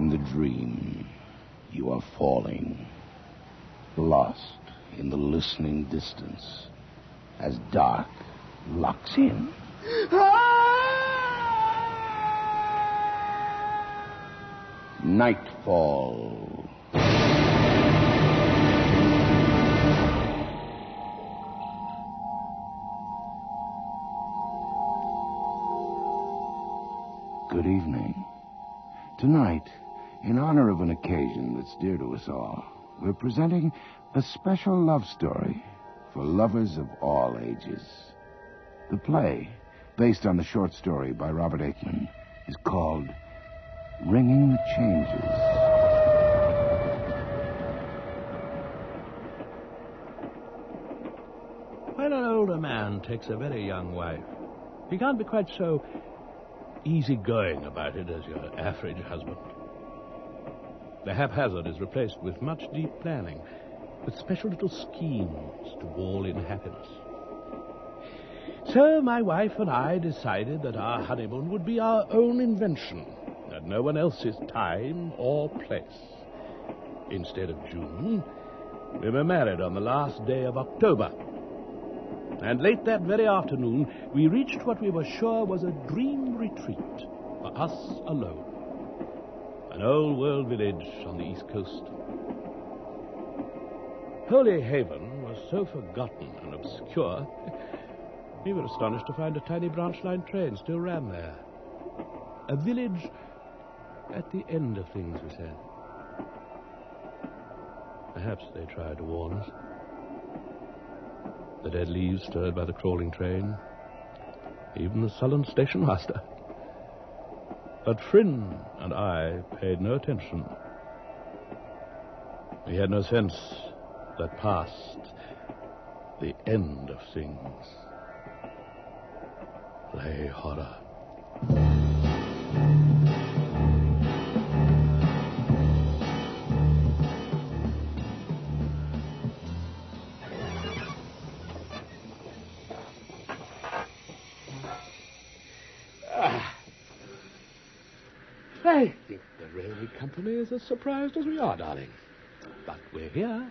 in the dream, you are falling, lost in the listening distance, as dark locks in. Nightfall. Good evening. Tonight, in honor of an occasion that's dear to us all, we're presenting a special love story for lovers of all ages. The play, based on the short story by Robert Aikman, is called Ringing the Changes. When an older man takes a very young wife, he can't be quite so easygoing about it as your average husband. The haphazard is replaced with much deep planning, with special little schemes to wall in happiness. So my wife and I decided that our honeymoon would be our own invention, at no one else's time or place. Instead of June, we were married on the last day of October. And late that very afternoon, we reached what we were sure was a dream retreat for us alone. An old-world village on the East Coast. Holy Haven was so forgotten and obscure, we were astonished to find a tiny branch-line train still ran there. A village at the end of things, we said. Perhaps they tried to warn us. The dead leaves stirred by the crawling train, even the sullen station master. But Fryn and I paid no attention. We had no sense that past the end of things lay horror. I think the railway company is as surprised as we are, darling. But we're here.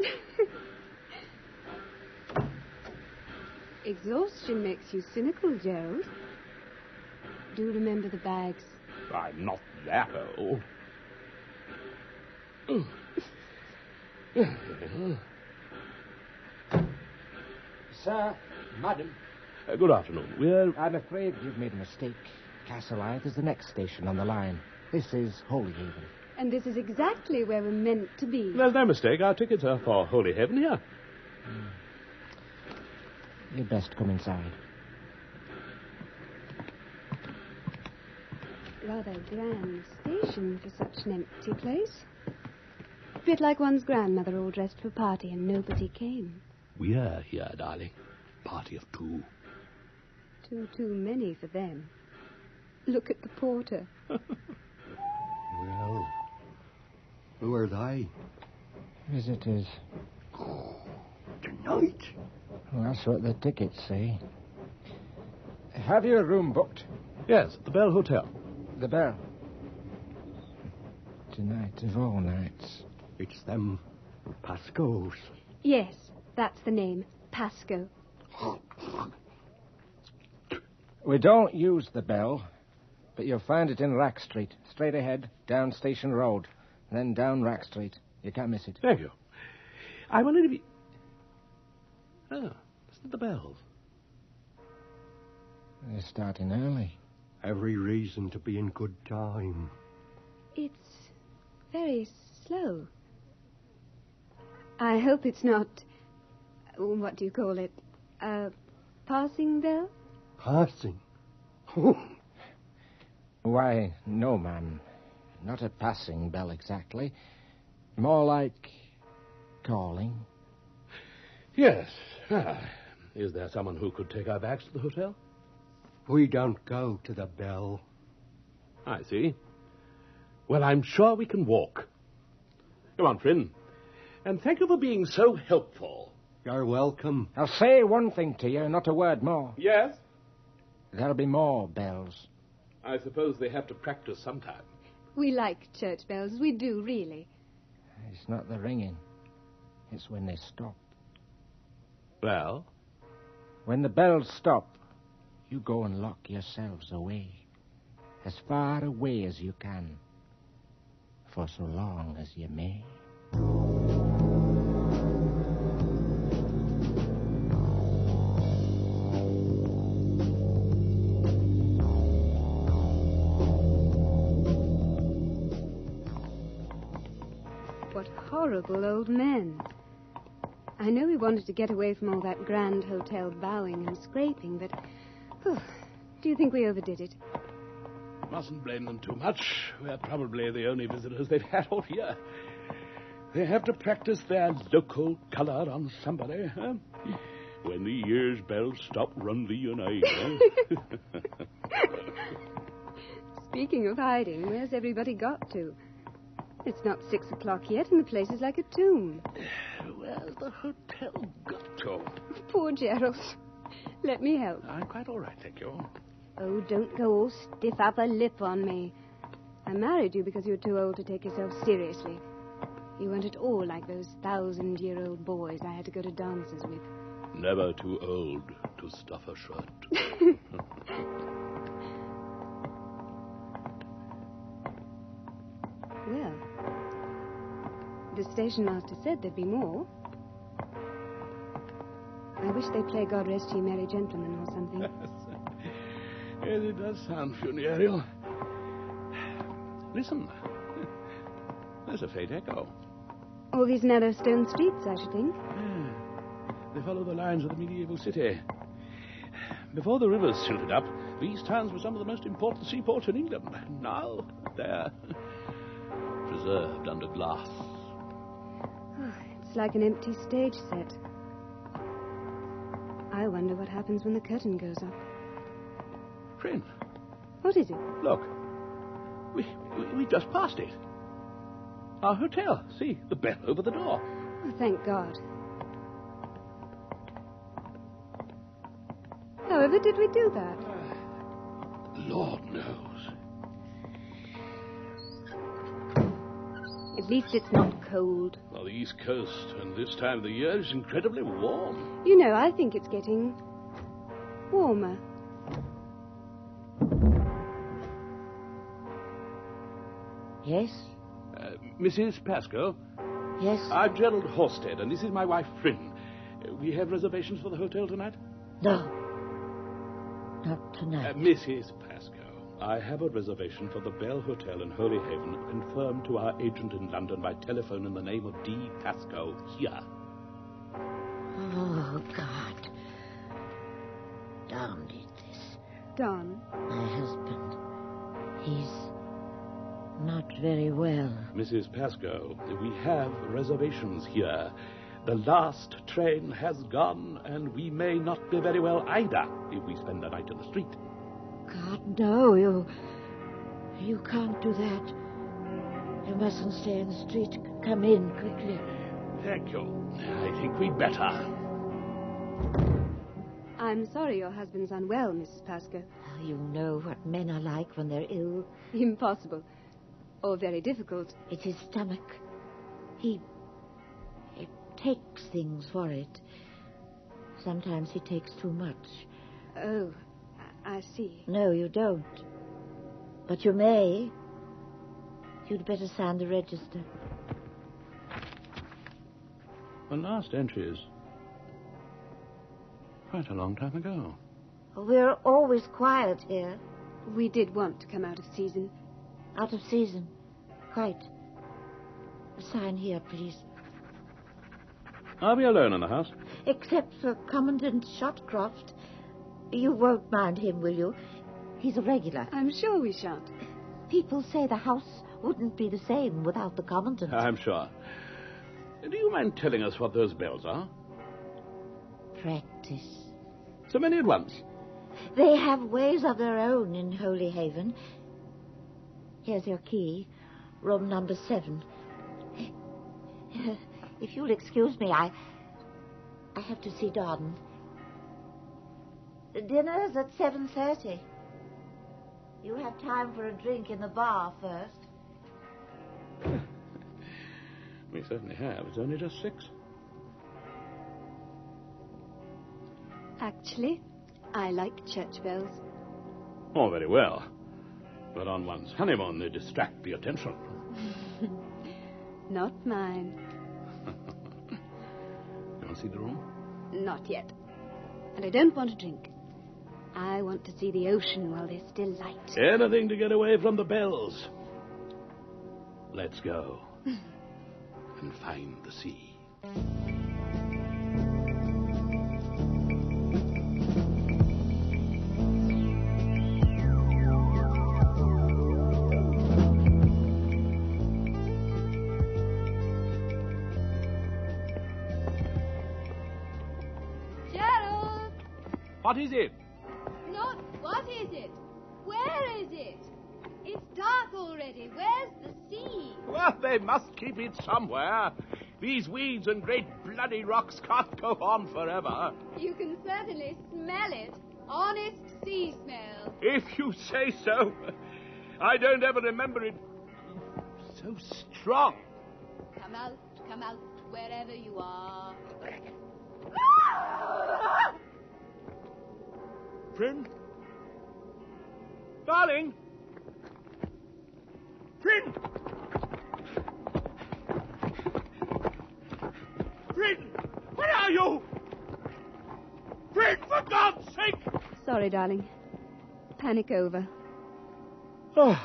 Exhaustion makes you cynical, Gerald. Do remember the bags. I'm not that old. Sir, madam. Good afternoon. I'm afraid you've made a mistake. Castleith is the next station on the line. This is Holyhaven. And this is exactly where we're meant to be. There's no mistake. Our tickets are for Holyhaven here. You'd best come inside. Rather grand station for such an empty place. Bit like one's grandmother all dressed for a party and nobody came. We're here, darling. Party of two. Too many for them. Look at the porter. Well, who are they? Visitors. Tonight? Well, that's what the tickets say. Have you a room booked? Yes, at the Bell Hotel. The Bell. Tonight of all nights. It's them Pascos. Yes, that's the name. Pasco. We don't use the Bell, but you'll find it in Rack Street. Straight ahead, down Station Road, then down Rack Street. You can't miss it. Thank you. I wanted to be... Oh, listen to the bells. They're starting early. Every reason to be in good time. It's very slow. I hope it's not... What do you call it? A passing bell? Passing? Why, no, ma'am. Not a passing bell exactly. More like calling. Yes. Is there someone who could take our bags to the hotel? We don't go to the Bell. I see. Well, I'm sure we can walk. Come on, Fryn. And thank you for being so helpful. You're welcome. I'll say one thing to you, not a word more. Yes? There'll be more bells. I suppose they have to practice sometime. We like church bells. We do, really. It's not the ringing. It's when they stop. Well? When the bells stop, you go and lock yourselves away. As far away as you can. For so long as you may. What horrible old men. I know we wanted to get away from all that grand hotel bowing and scraping, but... do you think we overdid it? Mustn't blame them too much. We're probably the only visitors they've had all year. They have to practice their local colour on somebody, huh? When the year's bells stop, run thee and I, huh? Speaking of hiding, where's everybody got to? It's not 6 o'clock yet, and the place is like a tomb. Where's the hotel got to? Poor Gerald. Let me help. I'm quite all right, thank you. Oh, don't go all stiff upper lip on me. I married you because you were too old to take yourself seriously. You weren't at all like those 1,000-year-old boys I had to go to dances with. Never too old to stuff a shirt. Well, the station master said there'd be more. I wish they'd play God Rest Ye Merry Gentlemen or something. Yes, it does sound funereal. Listen. There's a faint echo. All these narrow stone streets, I should think. Yeah. They follow the lines of the medieval city. Before the rivers silted up, these towns were some of the most important seaports in England. Now, they're preserved under glass. Oh, it's like an empty stage set. I wonder what happens when the curtain goes up. Friend, What is it? look. We just passed it. Our hotel. See, the bell over the door. Oh, thank God. However did we do that? Lord knows. At least it's not cold. Well, the East Coast, and this time of the year, is incredibly warm. You know, I think it's getting warmer. Yes? Mrs. Pascoe, Yes? I'm Gerald Horsted, and this is my wife, Fryn. We have reservations for the hotel tonight? No. Not tonight. Mrs. Pascoe, I have a reservation for the Bell Hotel in Holy Haven, confirmed to our agent in London by telephone in the name of D. Pascoe, here. Oh, God. Don did this. Don. My husband. He's not very well. Mrs. Pascoe, we have reservations here. The last train has gone, and we may not be very well either if we spend the night in the street. God, no, you can't do that. You mustn't stay in the street. Come in quickly. Thank you. I think we'd better. I'm sorry your husband's unwell, Mrs. Pascoe. Oh, you know what men are like when they're ill. Impossible. Or very difficult. It's his stomach. He takes things for it. Sometimes he takes too much. Oh, I see. No, you don't. But you may. You'd better sign the register. The last entry is quite a long time ago. We're always quiet here. We did want to come out of season. Out of season. Quite. Sign here, please. Are we alone in the house? Except for Commandant Shotcroft. You won't mind him, will you? He's a regular. I'm sure we shan't. People say the house wouldn't be the same without the Commandant. I'm sure. Do you mind telling us what those bells are? Practice. So many at once. They have ways of their own in Holy Haven. Here's your key. Room number 7. If you'll excuse me, I have to see Don. Dinner's at 7:30. You have time for a drink in the bar first. We certainly have. It's only just 6. Actually, I like church bells. Oh, very well. But on one's honeymoon, they distract the attention. Not mine. You want to see the room? Not yet. And I don't want to drink. I want to see the ocean while there's still light. Anything to get away from the bells. Let's go. And find the sea. Gerald! What is it? Not what is it? Where is it? It's dark already. Where's the sea? Well, they must keep it somewhere. These weeds and great bloody rocks can't go on forever. You can certainly smell it. Honest sea smell. If you say so. I don't ever remember it so strong. Come out, wherever you are. Friend? Darling? Friend! Friend! Where are you? Friend, for God's sake! Sorry, darling. Panic over. Oh,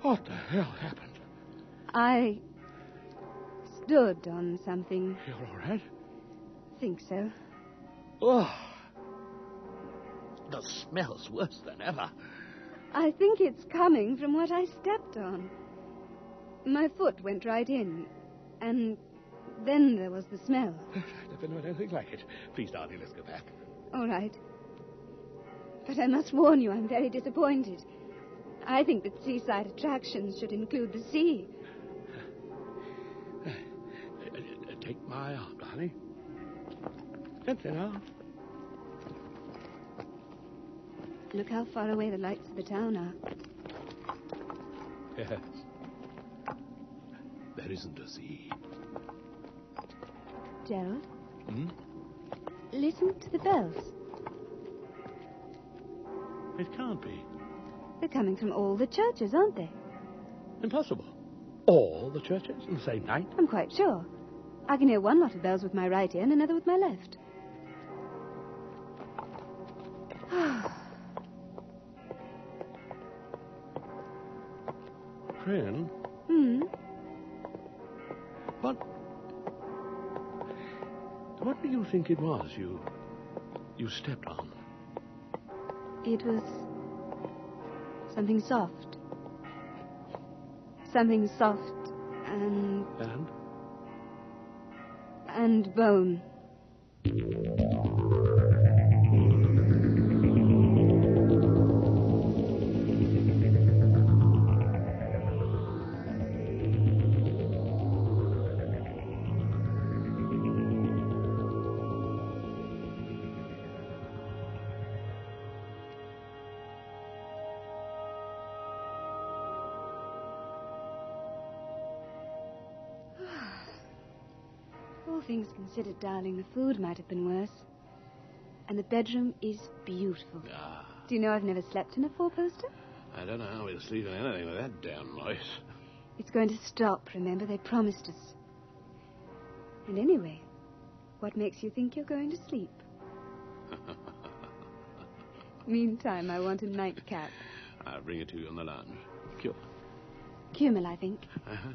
what the hell happened? I stood on something. You're all right? Think so. Oh, the smell's worse than ever. I think it's coming from what I stepped on. My foot went right in, and then there was the smell. I've never known anything like it. Please, darling, let's go back. All right. But I must warn you, I'm very disappointed. I think that seaside attractions should include the sea. Take my arm, darling. Gently now. Look how far away the lights of the town are. Yes. There isn't a sea. Gerald? Hmm? Listen to the bells. It can't be. They're coming from all the churches, aren't they? Impossible. All the churches on the same night? I'm quite sure. I can hear one lot of bells with my right ear and another with my left. Friend? What do you think it was you stepped on? It was something soft. Something soft and... And bone. All things considered, darling, the food might have been worse. And the bedroom is beautiful. Ah. Do you know I've never slept in a four-poster? I don't know how we'll sleep in anything with that damn noise. It's going to stop, remember? They promised us. And anyway, what makes you think you're going to sleep? Meantime, I want a nightcap. I'll bring it to you in the lounge. Cure. Cumel, I think. Uh-huh.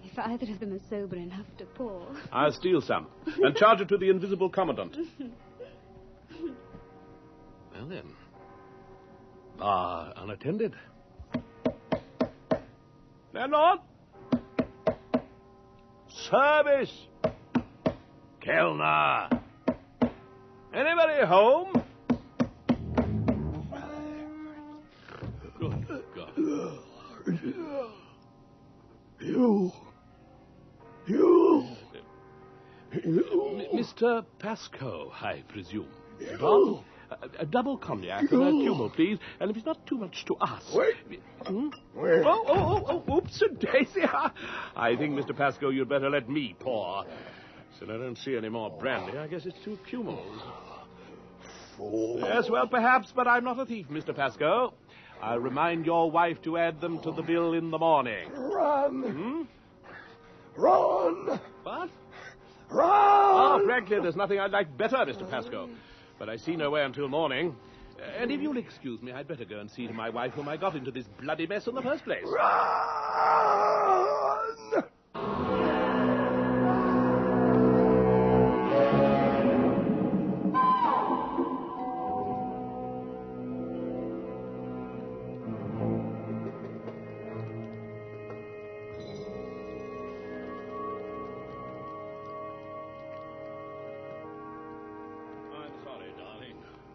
If either of them are sober enough to pour. I'll steal some and charge it to the invisible commandant. Well, then. Bar unattended. Landlord? Service. Kellner. Anybody home? Good God. You. Mr. Pascoe, I presume. Don, A double cognac and a cumel, please. And if it's not too much to ask... Wait. Wait. Oh, oops, and Daisy. I think, Mr. Pascoe, you'd better let me pour. Since I don't see any more brandy, I guess it's 2 cumels. Fool. Yes, well, perhaps, but I'm not a thief, Mr. Pascoe. I'll remind your wife to add them to the bill in the morning. Run. Run. What? Run. Oh, frankly, there's nothing I'd like better, Mr. Pascoe. But I see no way until morning. And if you'll excuse me, I'd better go and see to my wife whom I got into this bloody mess in the first place. Run.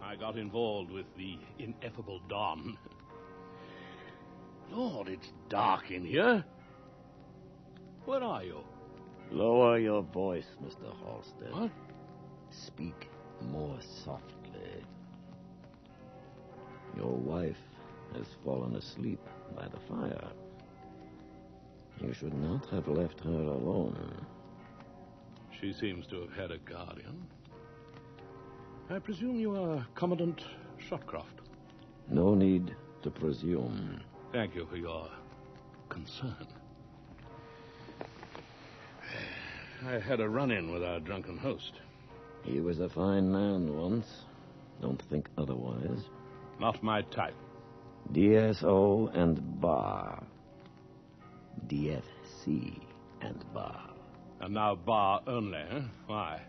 I got involved with the ineffable Don. Lord, it's dark in here. Where are you? Lower your voice, Mr. Halstead. What? Speak more softly. Your wife has fallen asleep by the fire. You should not have left her alone. She seems to have had a guardian. I presume you are Commandant Shotcroft. No need to presume. Thank you for your concern. I had a run-in with our drunken host. He was a fine man once. Don't think otherwise. Not my type. DSO and bar. DFC and bar. And now bar only, huh? Why?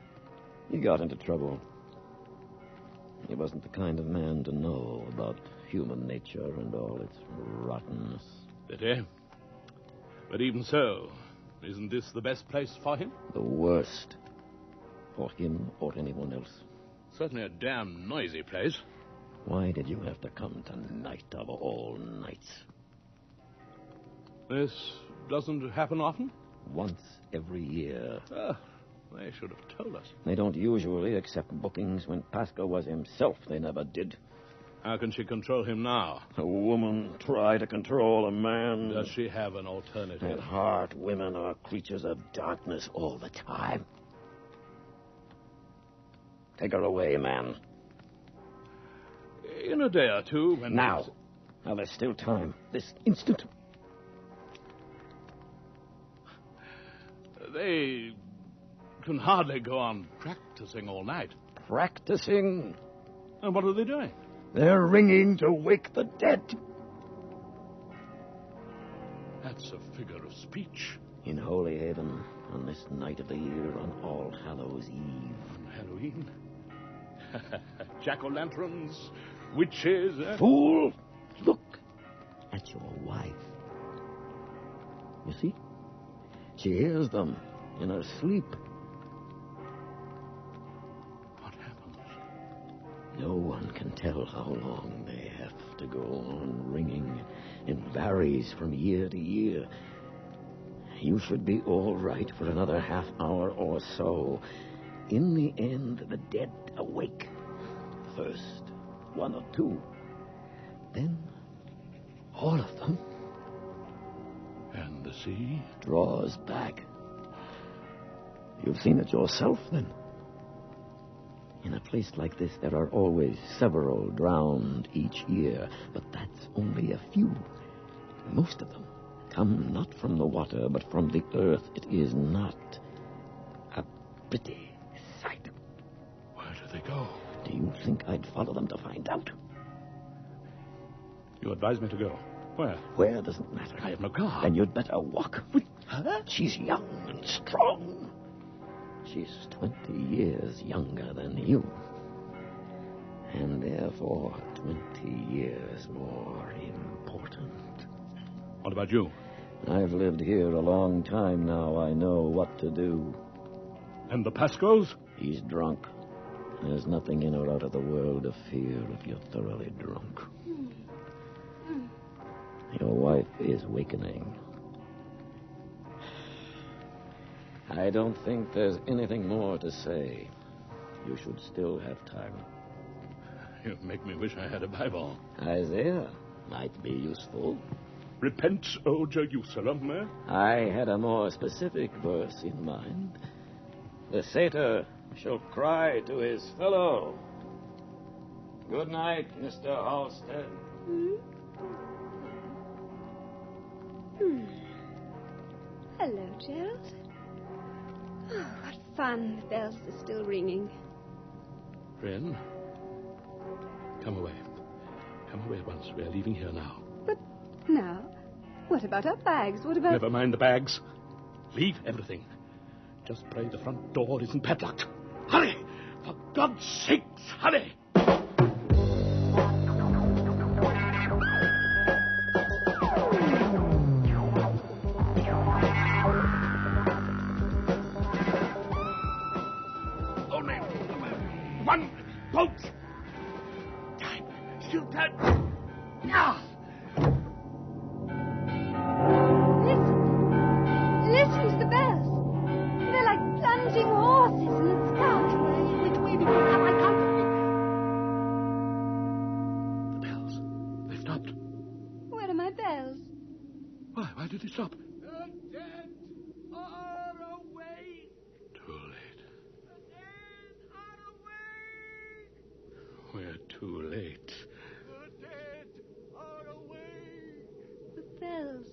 He got into trouble. He wasn't the kind of man to know about human nature and all its rottenness. Did he? But even so, isn't this the best place for him? The worst. For him or anyone else. Certainly a damn noisy place. Why did you have to come tonight of all nights? This doesn't happen often? Once every year. They should have told us. They don't usually accept bookings. When Pascoe was himself, they never did. How can she control him now? A woman try to control a man. Does she have an alternative? At heart, women are creatures of darkness all the time. Take her away, man. In a day or two, when... Now, there's still time. This instant. They can hardly go on practicing all night. Practicing? And what are they doing? They're ringing to wake the dead. That's a figure of speech. In Holy Haven, on this night of the year, on All Hallows Eve. On Halloween? Jack-o'-lanterns, witches... Fool! Look at your wife. You see? She hears them in her sleep. What happens? No one can tell how long they have to go on ringing. It varies from year to year. You should be all right for another half hour or so. In the end, the dead awake. First, 1 or 2. Then, all of them. And the sea? Draws back. You've seen it yourself, then. In a place like this, there are always several drowned each year, but that's only a few. Most of them come not from the water, but from the earth. It is not a pretty sight. Where do they go? Do you think I'd follow them to find out? You advise me to go. Where? Where doesn't matter. I have no car. Then you'd better walk. Huh? She's young and strong. She's 20 years younger than you. And therefore 20 years more important. What about you? I've lived here a long time now. I know what to do. And the Pascoes? He's drunk. There's nothing in or out of the world to fear if you're thoroughly drunk. Your wife is wakening. I don't think there's anything more to say. You should still have time. You make me wish I had a Bible. Isaiah might be useful. Repent, O Jerusalem. I had a more specific verse in mind. The satyr shall cry to his fellow. Good night, Mr. Halstead. Hello, Gerald. Oh, what fun. The bells are still ringing. Friend, come away. Come away at once. We're leaving here now. But now, what about our bags? What about... Never mind the bags. Leave everything. Just pray the front door isn't padlocked. Hurry! For God's sakes, hurry! Only one boat! Time. Still time. Ah! Listen to the bells. They're like plunging horses in the sky. Which way because I can't The bells. They stopped. Where are my bells? Why? Why did they stop? The dead are awake. Too late. The dead are awake. We're too late. The dead are awake. The bells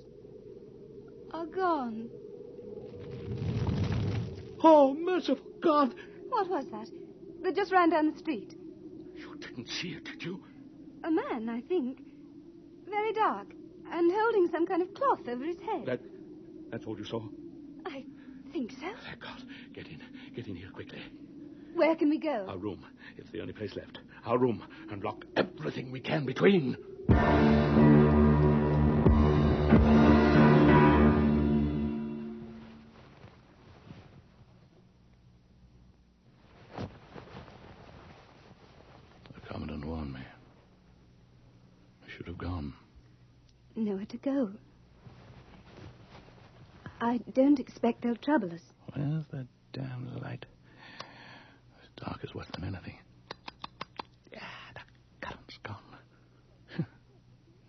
are gone. Oh, merciful God! What was that? They just ran down the street. You didn't see it, did you? A man, I think. Very dark. And holding some kind of cloth over his head. That's all you saw? I think so. Thank God. Get in. Get in here quickly. Where can we go? Our room. It's the only place left. Our room. And lock everything we can between. The Commandant warned me. I should have gone. Nowhere to go. I don't expect they'll trouble us. Where's that damn light? It's dark as worse than anything. Yeah, the current's gone.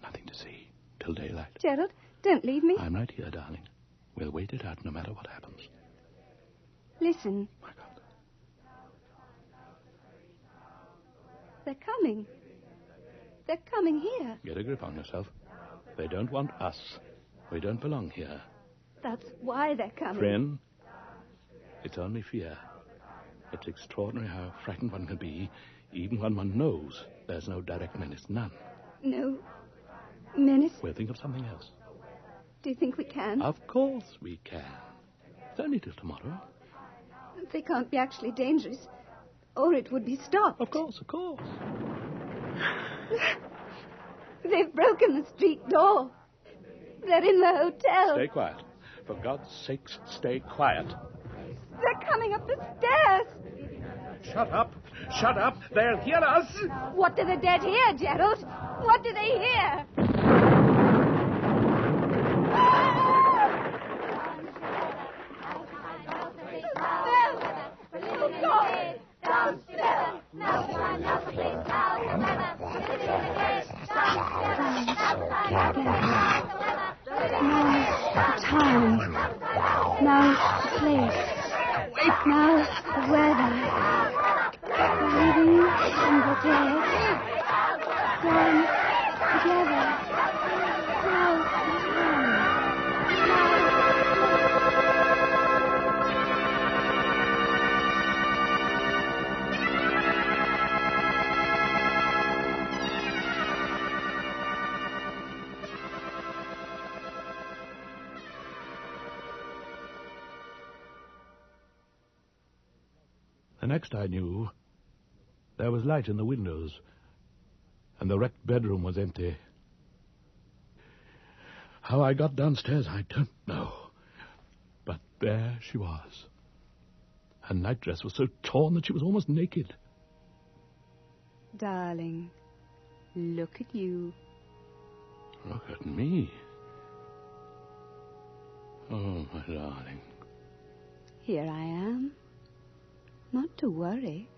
Nothing to see till daylight. Gerald, don't leave me. I'm right here, darling. We'll wait it out no matter what happens. Listen. My God. They're coming. They're coming here. Get a grip on yourself. They don't want us. We don't belong here. That's why they're coming. Friend, it's only fear. It's extraordinary how frightened one can be, even when one knows there's no direct menace. None. No menace? We'll think of something else. Do you think we can? Of course we can. It's only till tomorrow. They can't be actually dangerous, or it would be stopped. Of course, of course. They've broken the street door. They're in the hotel. Stay quiet. For God's sakes, stay quiet. They're coming up the stairs. Shut up. Shut up. They'll hear us. What do the dead hear, Gerald? What do they hear? Time. Now the place. Now the weather. The living and the dead. Gone together. Now the time. The next I knew, there was light in the windows, and the wrecked bedroom was empty. How I got downstairs, I don't know. But there she was. Her nightdress was so torn that she was almost naked. Darling, look at you. Look at me. Oh, my darling. Here I am. Not to worry.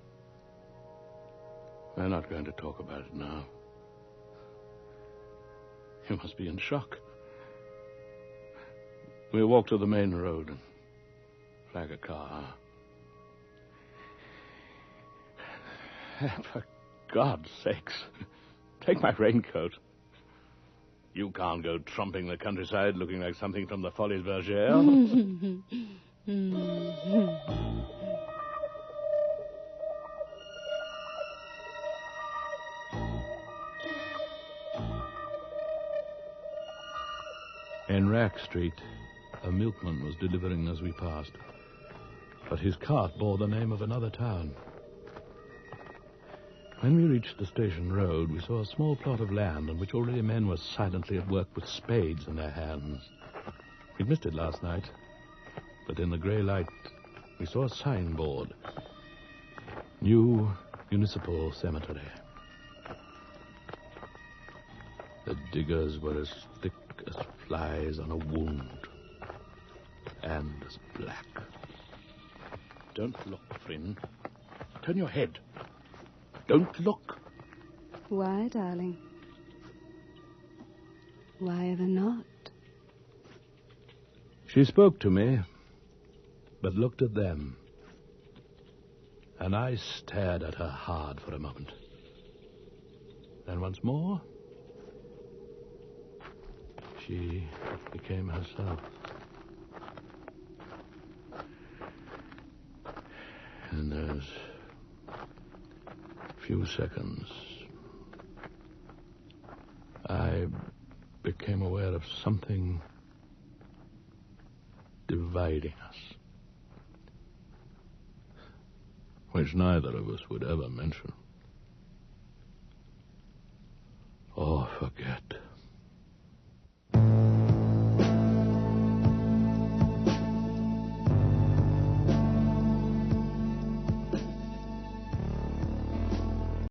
We're not going to talk about it now. You must be in shock. We'll walk to the main road and flag a car. For God's sakes, take my raincoat. You can't go trumping the countryside looking like something from the Folies Bergère. In Rack Street, a milkman was delivering as we passed, but his cart bore the name of another town. When we reached the station road, we saw a small plot of land on which already men were silently at work with spades in their hands. We'd missed it last night, but in the grey light, we saw a signboard. New Municipal Cemetery. The diggers were as thick as flies on a wound, and as black. Don't look, Flynn. Turn your head. Don't look. Why, darling? Why ever not? She spoke to me, but looked at them. And I stared at her hard for a moment. Then once more, she became herself. In those few seconds, I became aware of something dividing us, which neither of us would ever mention or forget.